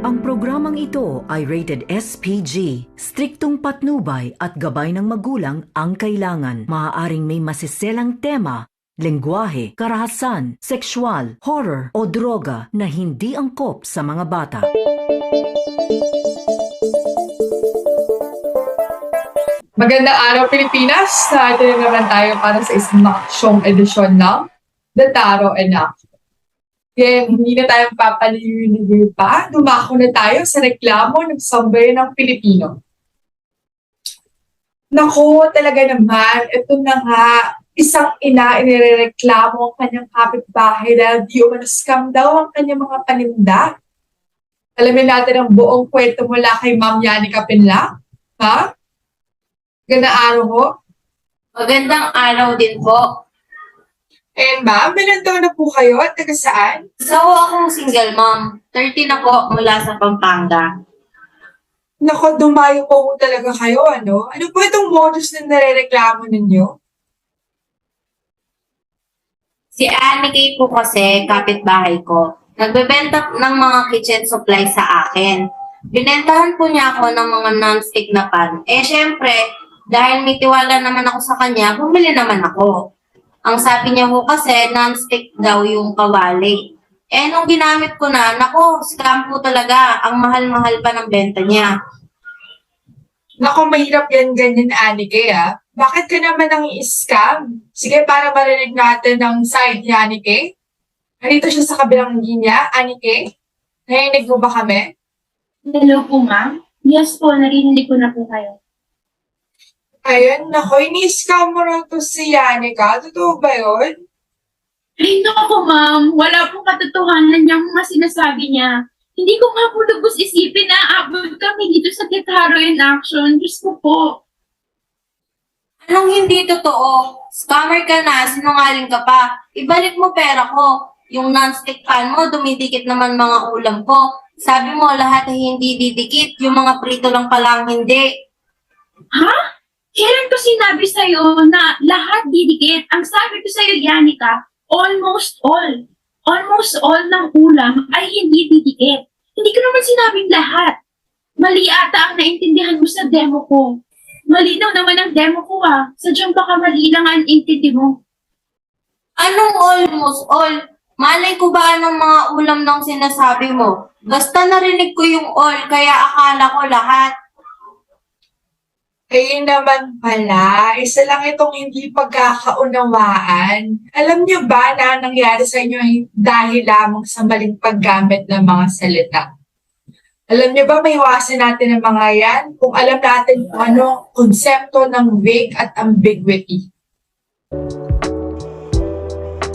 Ang programang ito ay rated SPG. Striktong patnubay at gabay ng magulang ang kailangan. Maaaring may masiselang tema, lengguwahe, karahasan, sexual, horror o droga na hindi angkop sa mga bata. Magandang araw, Pilipinas! Ito na naman tayo para sa isang maksyong edisyon ng The Taro and Action. Kaya hindi na tayo papaliw pa, dumako na tayo sa reklamo ng sambayan ng Pilipino. Naku, talaga naman, ito na nga, isang ina inireklamo ang kanyang kapitbahay dahil di umano-scam daw ang kanyang mga paninda. Alamin natin ang buong kwento mula kay Ma'am Yanika Pinla. Ha? Gandang araw ho. Magandang araw din po. And ma'am, ilan taon na po kayo at taga saan? So, akong single mom. 30 na po mula sa Pampanga. Naku, dumayo po talaga kayo, ano? Ano po itong modus na narereklamo ninyo? Si Annie Kay po kasi, kapitbahay ko. Nagbebenta ng mga kitchen supplies sa akin. Binentahan po niya ako ng mga non-stick na pan. Syempre, dahil may tiwala naman ako sa kanya, bumili naman ako. Ang sabi niya po kasi, non-stick daw yung kawali. Nung ginamit ko na, naku, scam po talaga. Ang mahal-mahal pa ng benta niya. Naku, mahirap yan ganyan, Anike, ah. Bakit ka naman nang i-scam? Sige, para marinig natin ang side ni Anike. Nandito siya sa kabilang linya, Anike. Narinig mo ba kami? Hello po, ma'am. Yes po, narinig ko na po kayo. Ayun, naku, ini-scam mo na to si Yanika. Totoo ba yun? Ay, naku, ma'am. Wala pong katotohanan niyang mga sinasabi niya. Hindi ko nga po lubos isipin na abot kami dito sa The Taro in Action. Diyos ko po. Anong hindi totoo? Scammer ka na, sinungaling ka pa. Ibalik mo pera ko. Yung non-stick pan mo, dumidikit naman mga ulam ko. Sabi mo, lahat ay hindi didikit. Yung mga prito lang pala ang hindi. Ha? Kailan ko sinabi sa'yo na lahat didikit? Ang sabi ko sa'yo, Yanika, almost all. Almost all ng ulam ay hindi didikit. Hindi ko naman sinabing lahat. Mali ata ang naintindihan mo sa demo ko. Malinaw naman ang demo ko ah. Sadyang baka mali lang ang intindi mo. Anong almost all? Malay ko ba anong mga ulam ng sinasabi mo? Basta narinig ko yung all, kaya akala ko lahat. Ayun naman pala, isa lang itong hindi pagkakaunawaan. Alam niyo ba na nangyari sa inyo ay dahil lamang sa maling paggamit ng mga salita? Alam niyo ba may iwasan natin ang mga yan kung alam natin kung ano konsepto ng vague at ambiguity?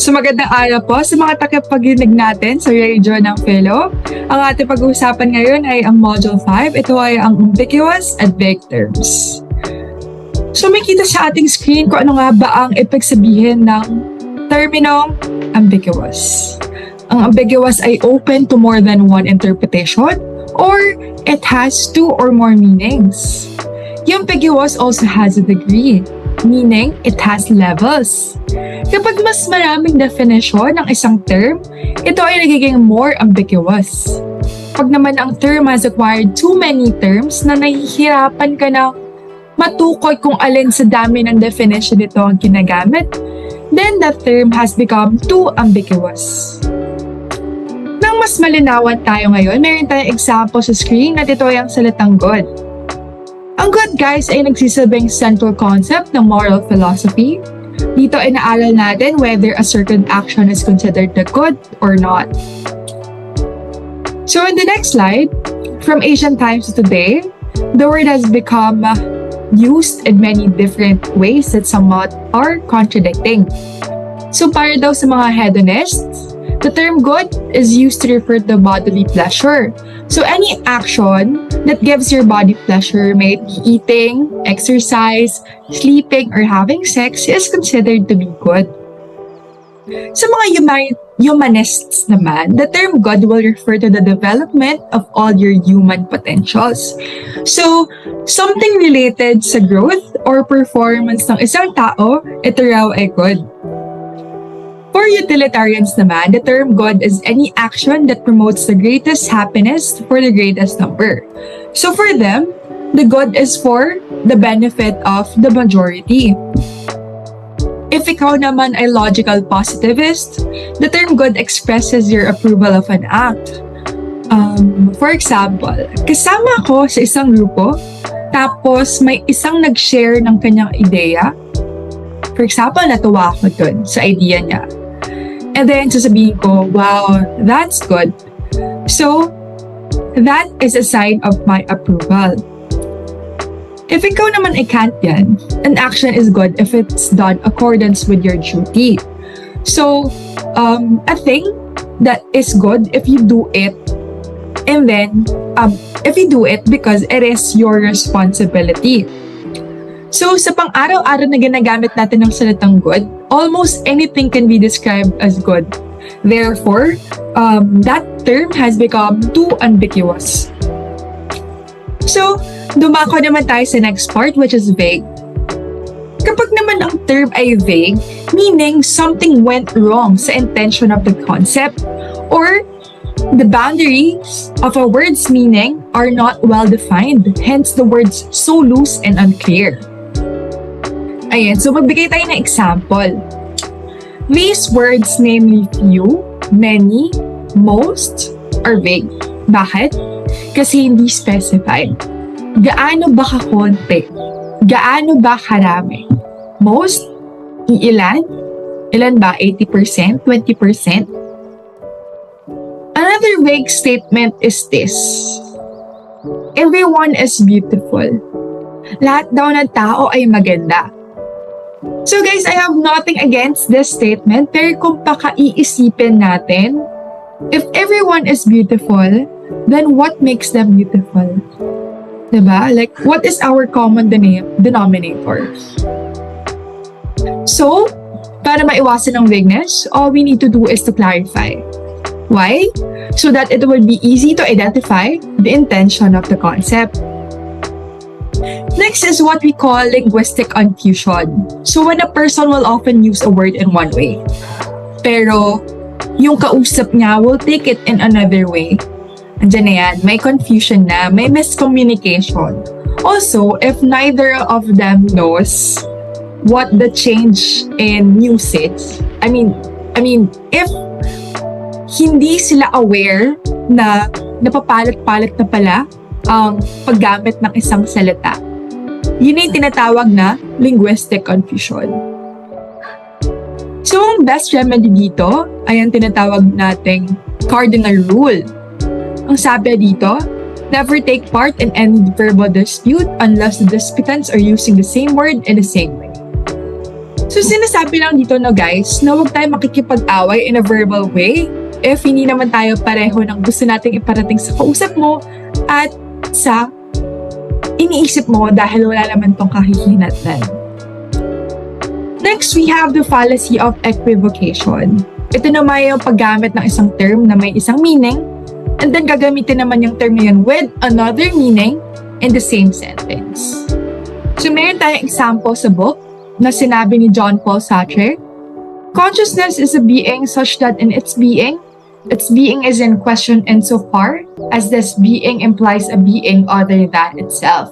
So magandang araw po sa mga takipaginig natin sa radio ng Fellow. Ang ating pag-uusapan ngayon ay ang Module 5. Ito ay ang ambiguous at vague terms. So may kita sa ating screen kung ano nga ba ang ibig sabihin ng terminong ambiguous. Ang ambiguous ay open to more than one interpretation or it has two or more meanings. Yung ambiguous also has a degree, meaning it has levels. Kapag mas maraming definition ng isang term, ito ay nagiging more ambiguous. Pag naman ang term has acquired too many terms na nahihirapan ka na matukoy kung alin sa dami ng definition nito ang ginagamit, then that term has become too ambiguous. Nang mas malinawan tayo ngayon, meron tayong example sa screen at ito ay ang salitang good. Ang good, guys, ay nagsisilbing central concept ng moral philosophy. Dito ay naaral natin whether a certain action is considered the good or not. So in the next slide, from ancient times to today, the word has become used in many different ways that somewhat are contradicting. So para daw sa mga hedonists, the term good is used to refer to bodily pleasure. So any action that gives your body pleasure, may it be eating, exercise, sleeping, or having sex, is considered to be good. Sa mga humanists naman, the term good will refer to the development of all your human potentials. So, something related sa growth or performance ng isang tao, ito raw ay good. For utilitarians naman, the term good is any action that promotes the greatest happiness for the greatest number. So for them, the good is for the benefit of the majority. If ikaw naman ay logical positivist, the term good expresses your approval of an act. For example, kasama ako sa isang grupo, tapos may isang nag-share ng kanyang ideya. For example, natuwa ako dun sa idea niya. And then, sasabihin ko, wow, that's good. So, that is a sign of my approval. If ikaw naman ay can't yan, an action is good if it's done accordance with your duty. So, a thing that is good if you do it, and then, if you do it because it is your responsibility. So, sa pang-araw-araw na ginagamit natin ng salitang good, almost anything can be described as good. Therefore, that term has become too ambiguous. So, dumako naman tayo sa next part, which is vague. Kapag naman ang term ay vague, meaning something went wrong sa intention of the concept, or the boundaries of a word's meaning are not well defined, hence the words so loose and unclear. Ayan, so magbigay tayo ng example. These words, namely few, many, most, are vague. Bakit? Kasi hindi specified. Gaano ba kakonti? Gaano ba karami? Most? Ilan? Ilan ba? 80%? 20%? Another vague statement is this. Everyone is beautiful. Lahat daw ng tao ay maganda. So guys, I have nothing against this statement, pero kung pakaiisipin natin, if everyone is beautiful, then what makes them beautiful? Diba? Like, what is our common denominator? So, para maiwasan ang vagueness, all we need to do is to clarify. Why? So that it will be easy to identify the intention of the concept. Next is what we call linguistic confusion. So when a person will often use a word in one way, pero yung kausap niya will take it in another way. Andiyan na yan, may confusion na, may miscommunication. Also, if neither of them knows what the change in usage, I mean, if hindi sila aware na napapalit-palit na pala ang paggamit ng isang salita, yun ay tinatawag na linguistic confusion. So, ang best remedy dito ay ang tinatawag nating cardinal rule. Ang sabi dito, never take part in any verbal dispute unless the disputants are using the same word in the same way. So, sinasabi lang dito na guys, na huwag tayo makikipag-away in a verbal way if hindi naman tayo pareho ng gusto nating iparating sa kausap mo at sa iniisip mo dahil wala naman tong kahihinatnan. Next, we have the fallacy of equivocation. Ito naman yung paggamit ng isang term na may isang meaning, and then gagamitin naman yung term na yun with another meaning in the same sentence. So, meron tayong example sa book na sinabi ni John Paul Sartre, consciousness is a being such that in its being is in question insofar as this being implies a being other than itself.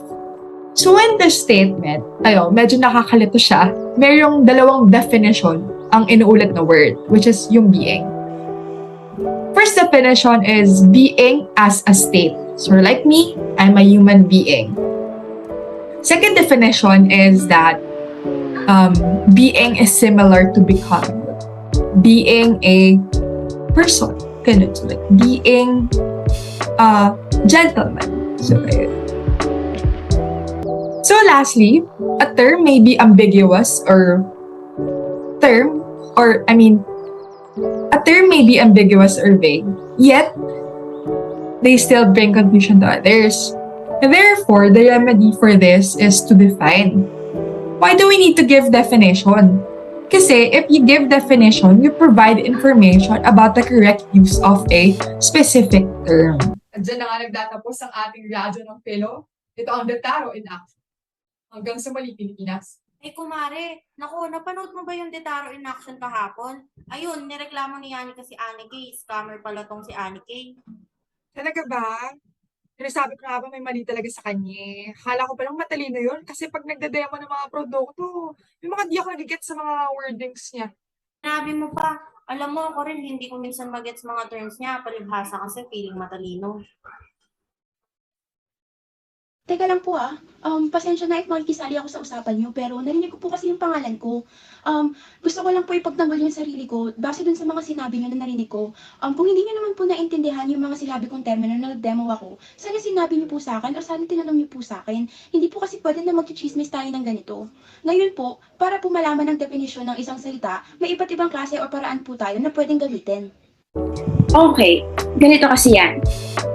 So in this statement, medyo nakakalito siya. Mayroong dalawang definition ang inuulat na word, which is yung being. First definition is being as a state. So like me, I'm a human being. Second definition is that being is similar to becoming. Being a person. Ganun. So like being a gentleman. So, so lastly, a term may be ambiguous or a term may be ambiguous or vague, yet they still bring confusion to others. Therefore, the remedy for this is to define. Why do we need to give definition? Kasi if you give definition, you provide information about the correct use of a specific term. At dyan na nga nagtatapos ang ating radyo ng Pelo. Ito ang The Taro in Action. Hanggang sa muli, Pilipinas. Ay, kumare, naku, napanood mo ba yung Detaro in Action kahapon? Ayun, nireklamo ni Yani kasi Annie scammer pala tong si Annie. Talaga ba? Pero sabi ko nga ba may mali talaga sa kanya eh. Akala ko palang matalino yun kasi pag nagde-demo ng mga produkto, yung mga di ako nagigets sa mga wordings niya. Sinabi mo pa, alam mo ako rin, hindi ko minsan magets mga terms niya, palibhasa kasi feeling matalino. Teka lang po pasensya na if makikisali ako sa usapan niyo, pero narinig ko po kasi yung pangalan ko. Gusto ko lang po ipagtanggol yung sarili ko base dun sa mga sinabi niyo na narinig ko. Kung hindi niyo naman po naintindihan yung mga sinabi kong termino na nag-demo ako, sana sinabi niyo po sa akin o sana tinanong niyo po sa akin. Hindi po kasi pwede na magchichismis tayo ng ganito. Ngayon po, para po malaman ang definisyon ng isang salita, may iba't ibang klase o paraan po tayo na pwedeng gamitin. Okay, ganito kasi yan.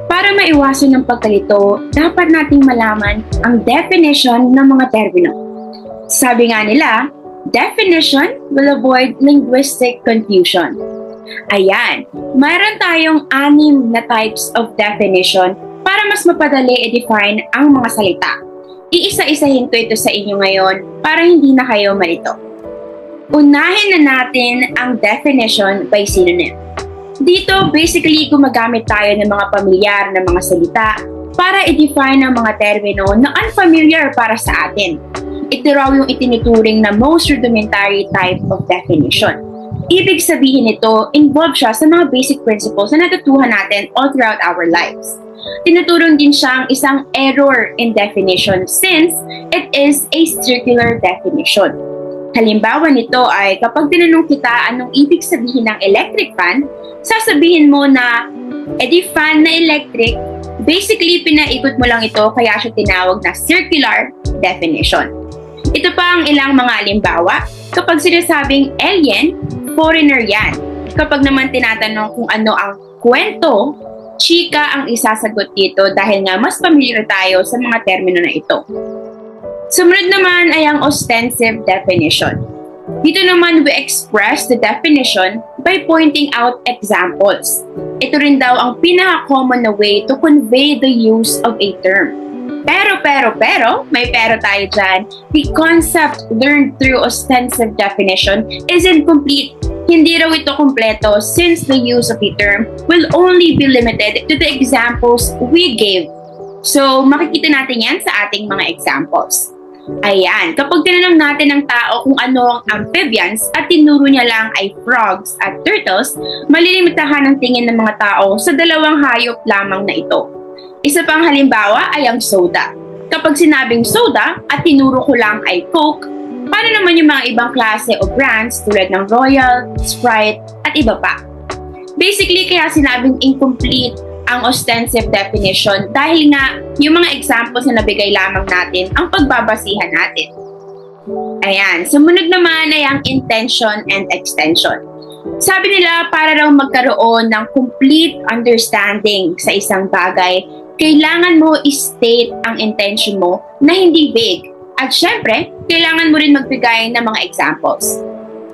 Para maiwasan ng pagkalito, dapat nating malaman ang definition ng mga termino. Sabi nga nila, definition will avoid linguistic confusion. Ayan, mayroon tayong 6 na types of definition para mas mapadali i-define ang mga salita. Iisa-isahin ko ito sa inyo ngayon para hindi na kayo malito. Unahin na natin ang definition by synonym. Dito, basically, gumagamit tayo ng mga pamilyar na mga salita para i-define ang mga termino na unfamiliar para sa atin. Ito raw yung itinuturing na most rudimentary type of definition. Ibig sabihin nito, involved siya sa mga basic principles na natutuhan natin all throughout our lives. Tinuturong din siyang isang error in definition since it is a circular definition. Halimbawa nito ay kapag tinanong kita anong ibig sabihin ng electric fan, sasabihin mo na, di fan na electric, basically pinaikot mo lang ito kaya siya tinawag na circular definition. Ito pa ang ilang mga halimbawa. Kapag sinasabing alien, foreigner yan. Kapag naman tinatanong kung ano ang kwento, chika ang isasagot dito dahil nga mas familiar tayo sa mga termino na ito. Sumunod naman ay ang ostensive definition. Dito naman we express the definition by pointing out examples. Ito rin daw ang pinaka-common na way to convey the use of a term. Pero, may pero tayo dyan. The concept learned through ostensive definition is incomplete. Hindi raw ito kumpleto since the use of a term will only be limited to the examples we gave. So, makikita natin yan sa ating mga examples. Ayan, kapag tinanong natin ng tao kung ano ang amphibians at tinuro niya lang ay frogs at turtles, malilimitahan ang tingin ng mga tao sa dalawang hayop lamang na ito. Isa pang halimbawa ay ang soda. Kapag sinabing soda at tinuro ko lang ay Coke, paano naman yung mga ibang klase o brands tulad ng Royal, Sprite at iba pa? Basically, kaya sinabing incomplete ang ostensive definition dahil nga yung mga examples na nabigay lamang natin ang pagbabasihan natin. Ayan, sumunod naman ay ang intention and extension. Sabi nila para raw magkaroon ng complete understanding sa isang bagay, kailangan mo i-state ang intention mo na hindi vague. At syempre, kailangan mo rin magbigay ng mga examples.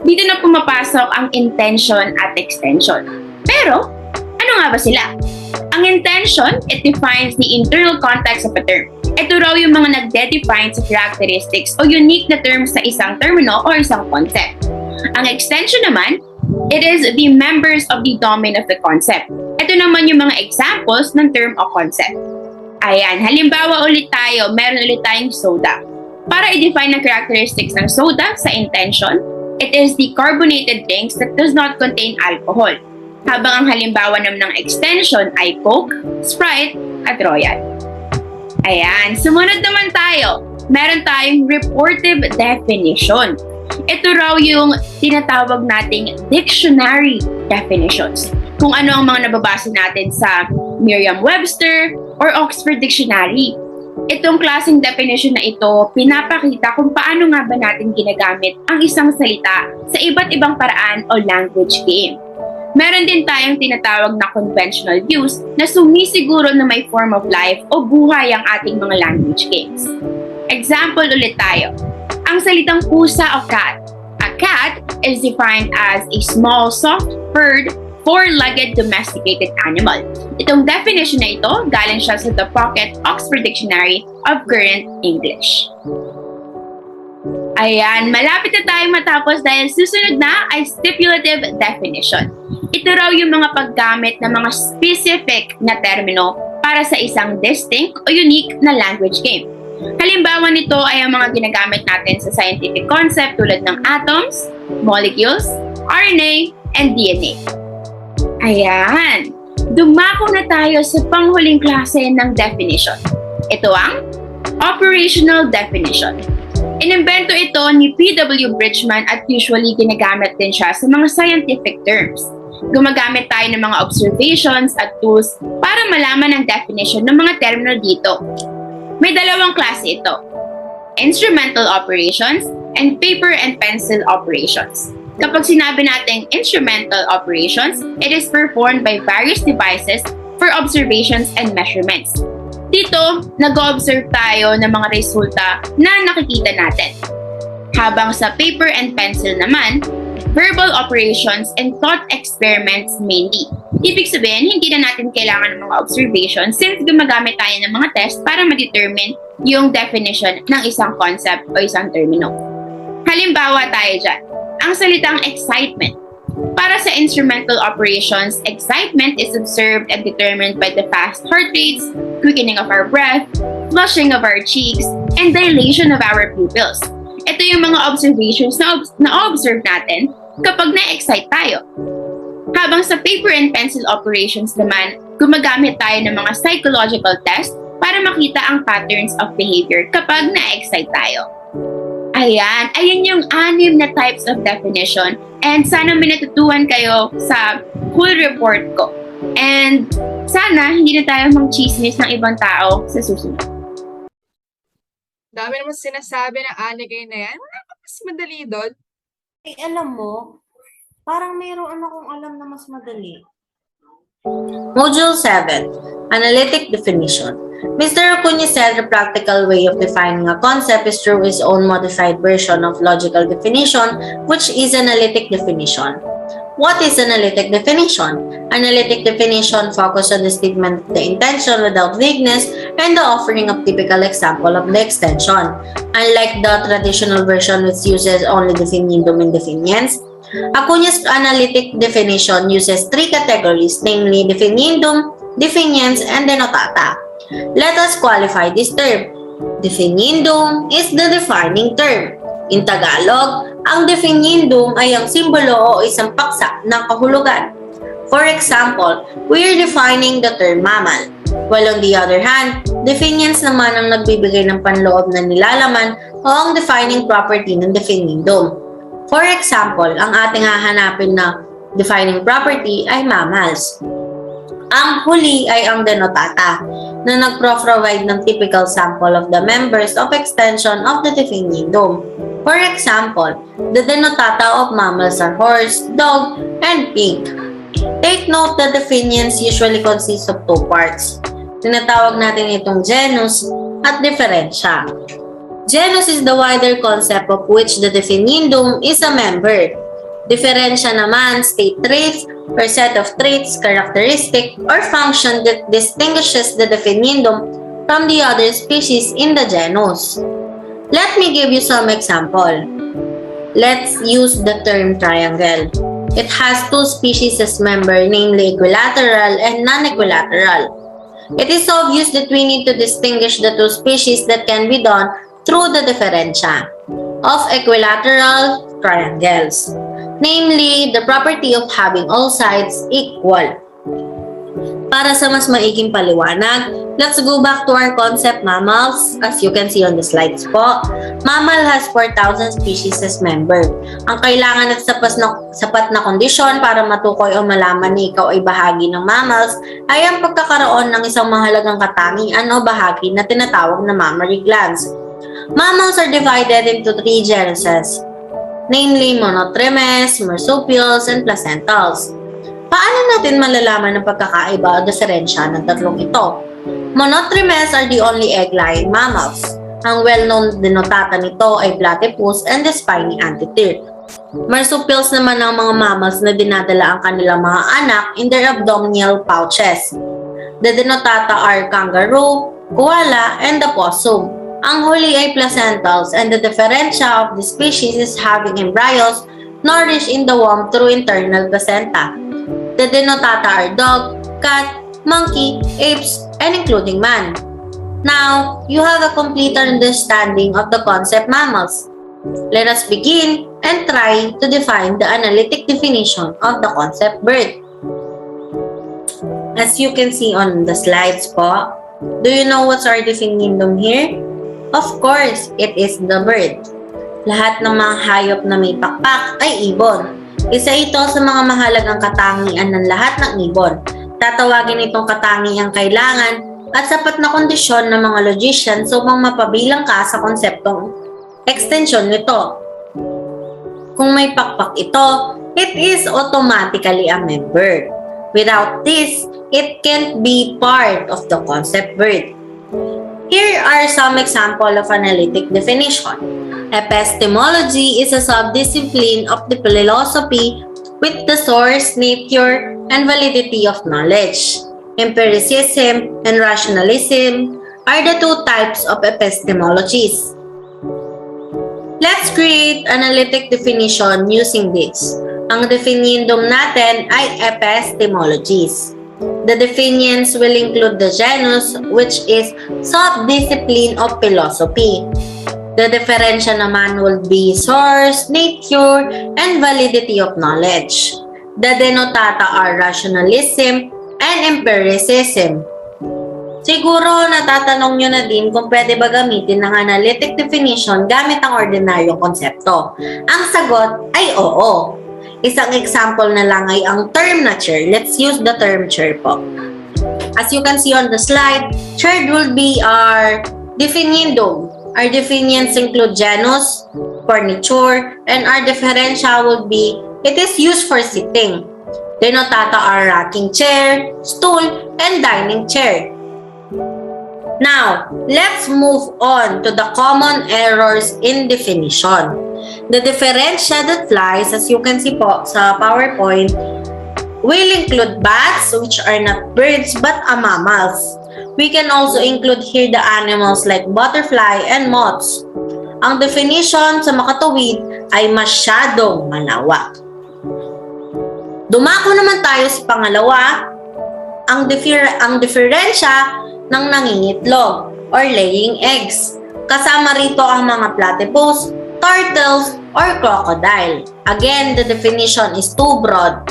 Dito na pumapasok ang intention at extension. Pero, ano nga ba sila? Ang intention, it defines the internal context of a term. Ito raw yung mga nagde-define sa characteristics o unique na terms sa isang termino o isang concept. Ang extension naman, it is the members of the domain of the concept. Ito naman yung mga examples ng term o concept. Ayan, halimbawa ulit tayo, meron ulit tayong soda. Para i-define ang characteristics ng soda sa intention, it is the carbonated drinks that does not contain alcohol. Habang ang halimbawa naman ng extension ay Coke, Sprite, at Royal. Ayan, sumunod naman tayo. Meron tayong reportive definition. Ito raw yung tinatawag nating dictionary definitions. Kung ano ang mga nababasa natin sa Merriam-Webster or Oxford Dictionary. Itong klaseng definition na ito, pinapakita kung paano nga ba natin ginagamit ang isang salita sa iba't ibang paraan o language game. Meron din tayong tinatawag na conventional use na sumisiguro na may form of life o buhay ang ating mga language games. Example ulit tayo. Ang salitang pusa o cat. A cat is defined as a small, soft, furred, four-legged domesticated animal. Itong definition na ito, galing siya sa The Pocket Oxford Dictionary of Current English. Ayan, malapit na tayong matapos dahil susunod na ay stipulative definition. Ito raw yung mga paggamit ng mga specific na termino para sa isang distinct o unique na language game. Halimbawa nito ay ang mga ginagamit natin sa scientific concept tulad ng atoms, molecules, RNA, and DNA. Ayan, dumako na tayo sa panghuling klase ng definition. Ito ang operational definition. Inimbento ito ni P.W. Bridgman at usually ginagamit din siya sa mga scientific terms. Gumagamit tayo ng mga observations at tools para malaman ang definition ng mga termino dito. May dalawang klase ito, instrumental operations and paper and pencil operations. Kapag sinabi natin instrumental operations, it is performed by various devices for observations and measurements. Dito, nag-observe tayo ng mga resulta na nakikita natin. Habang sa paper and pencil naman, verbal operations and thought experiments mainly. Ibig sabihin, hindi na natin kailangan ng mga observations since gumagamit tayo ng mga test para ma-determine yung definition ng isang concept o isang termino. Halimbawa tayo dyan, ang salitang excitement. Para sa instrumental operations, excitement is observed and determined by the fast heart rates, quickening of our breath, flushing of our cheeks, and dilation of our pupils. Ito yung mga observations na observe natin kapag na-excite tayo. Habang sa paper and pencil operations naman, gumagamit tayo ng mga psychological tests para makita ang patterns of behavior kapag na-excite tayo. Ayan yung 6 na types of definition and sana may natutuhan kayo sa whole report ko. And sana hindi na tayo mang-chismis ng ibang tao sa susunod. Dami naman sinasabi ng Anikay na yan. Wala pa mas madali doon. Eh, alam mo, parang mayroon akong alam na mas madali. Module 7, Analytic Definition. Mr. Acuña said the practical way of defining a concept is through his own modified version of logical definition, which is analytic definition. What is analytic definition? Analytic definition focuses on the statement of the intention without vagueness and the offering of typical example of the extension. Unlike the traditional version which uses only definiendum and definiens, Acuña's analytic definition uses 3 categories, namely definiendum, definiens, and denotata. Let us qualify this term. Definiendum is the defining term. In Tagalog, ang definiendum ay ang simbolo o isang paksa ng kahulugan. For example, we are defining the term mammal. While on the other hand, definiens naman ang nagbibigay ng panloob na nilalaman o ang defining property ng definiendum. For example, ang ating hahanapin na defining property ay mammals. Ang huli ay ang denotata, na nagpro-provide ng typical sample of the members of extension of the definiendum. For example, the denotata of mammals are horse, dog, and pig. Take note that definiens usually consist of 2 parts. Tinatawag natin itong genus at diferensya. Genus is the wider concept of which the definiendum is a member. Diferensya naman, state traits or set of traits, characteristic, or function that distinguishes the definiendum from the other species in the genus. Let me give you some example. Let's use the term triangle. It has 2 species as member, namely equilateral and non-equilateral. It is obvious that we need to distinguish the 2 species that can be done through the differentia of equilateral triangles, namely the property of having all sides equal. Para sa mas maiging paliwanag, let's go back to our concept mammals. As you can see on the slides po, mammal has 4,000 species as member. Ang kailangan at sapat na kondisyon para matukoy o malaman na ikaw ay bahagi ng mammals ay ang pagkakaroon ng isang mahalagang katangian o bahagi na tinatawag na mammary glands. Mammals are divided into 3 genuses, namely monotremes, marsupials, and placentals. Paano natin malalaman ang pagkakaiba o diferensya ng tatlong ito? Monotremes are the only egg-laying mammals. Ang well-known denotata nito ay platypus and the spiny anthier. Marsupials naman ang mga mammals na dinadala ang kanilang mga anak in their abdominal pouches. The denotata are kangaroo, koala, and the possum. Ang huli ay placentals, and the differentia of the species is having embryos nourished in the womb through internal placenta. The denotata are dog, cat, monkey, apes, and including man. Now, you have a complete understanding of the concept mammals. Let us begin and try to define the analytic definition of the concept bird. As you can see on the slides po, do you know what's our definition here? Of course, it is the bird. Lahat ng mga hayop na may pakpak ay ibon. Isa ito sa mga mahalagang katangian ng lahat ng ibon. Tatawagin itong katangiang kailangan at sapat na kondisyon ng mga logicians upang mapabilang ka sa konseptong extension nito. Kung may pakpak ito, it is automatically a member. Without this, it can't be part of the concept bird. Here are some examples of analytic definition. Epistemology is a subdiscipline of the philosophy with the source, nature, and validity of knowledge. Empiricism and rationalism are the two types of epistemologies. Let's create analytic definition using this. Ang definindum natin ay epistemologies. The definitions will include the genus, which is subdiscipline of philosophy. The differential naman will be source, nature, and validity of knowledge. The denotata are rationalism and empiricism. Siguro natatanong nyo na din kung pwede ba gamitin ng analytic definition gamit ang ordinaryong konsepto. Ang sagot ay oo. Isang example na lang ay ang term na chair. Let's use the term chair po. As you can see on the slide, chair will be our definindum. Our definitions include genus, furniture, and our differential would be it is used for sitting. Denotata are rocking chair, stool, and dining chair. Now, let's move on to the common errors in definition. The differential that flies, as you can see po sa PowerPoint, will include bats, which are not birds but mammals. We can also include here the animals like butterfly and moths. Ang definition sa makatuwid ay masyadong malawak. Dumako naman tayo sa pangalawa, ang diferensya ng nangingitlog or laying eggs. Kasama rito ang mga platypus, turtles, or crocodile. Again, the definition is too broad.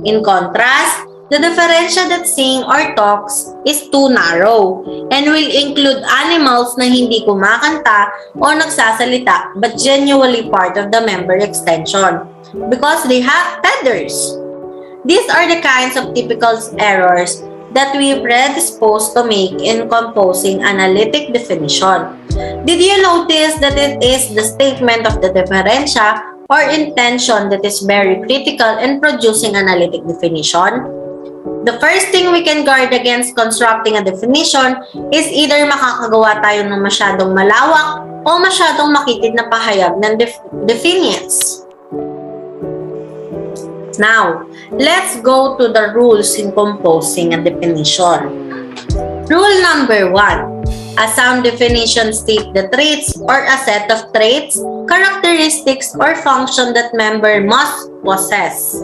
In contrast, the differential that sing or talks is too narrow and will include animals na hindi kumakanta o nagsasalita but genuinely part of the member extension because they have feathers. These are the kinds of typical errors that we predisposed to make in composing analytic definition. Did you notice that it is the statement of the differential or intention that is very critical in producing analytic definition? The first thing we can guard against constructing a definition is either makakagawa tayo ng masyadong malawak o masyadong makitid na pahayag ng definitions. Now, let's go to the rules in composing a definition. Rule number 1. A sound definition states the traits or a set of traits, characteristics, or function that member must possess.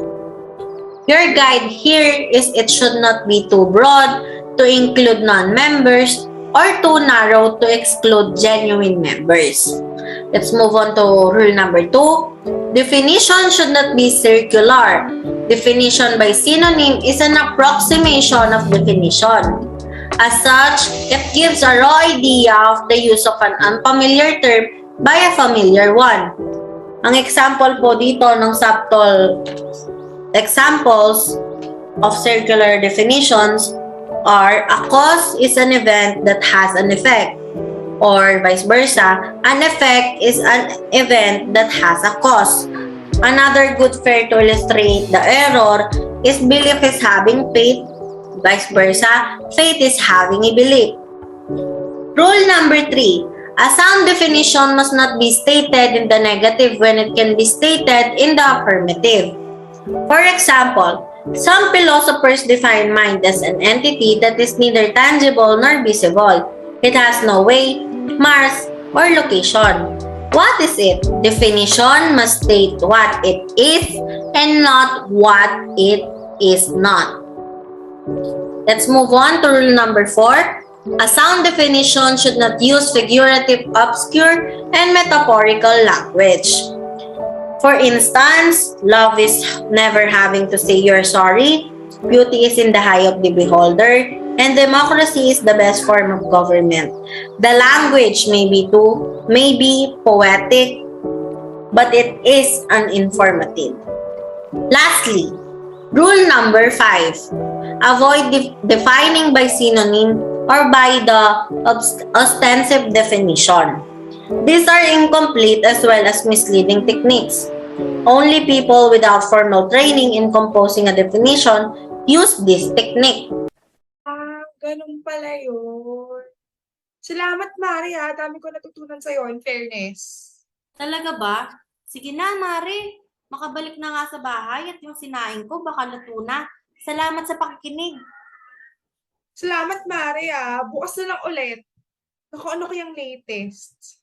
Your guide here is it should not be too broad to include non-members or too narrow to exclude genuine members. Let's move on to rule number 2. Definition should not be circular. Definition by synonym is an approximation of definition. As such, it gives a raw idea of the use of an unfamiliar term by a familiar one. Ang example po dito ng subtle examples of circular definitions are a cause is an event that has an effect, or vice versa, an effect is an event that has a cause. Another good fair to illustrate the error is belief is having faith, vice versa, faith is having a belief. Rule number 3. A sound definition must not be stated in the negative when it can be stated in the affirmative. For example, some philosophers define mind as an entity that is neither tangible nor visible. It has no way, Mars, or location. What is it? Definition must state what it is and not what it is not. Let's move on to rule number 4. A sound definition should not use figurative, obscure, and metaphorical language. For instance, love is never having to say you're sorry, beauty is in the eye of the beholder, and democracy is the best form of government. The language may be poetic, but it is uninformative. Lastly, rule number 5. Avoid defining by synonym or by the ostensive definition. These are incomplete as well as misleading techniques. Only people without formal training in composing a definition use this technique. Ganun pala yun. Salamat, Mari, ha. Dami ko natutunan sa'yo, in fairness. Talaga ba? Sige na, Mare. Makabalik na nga sa bahay at yung sinaing ko baka luto na. Salamat sa pakikinig. Salamat, Mari, ha. Bukas na lang ulit. Naku, ano kayang latest?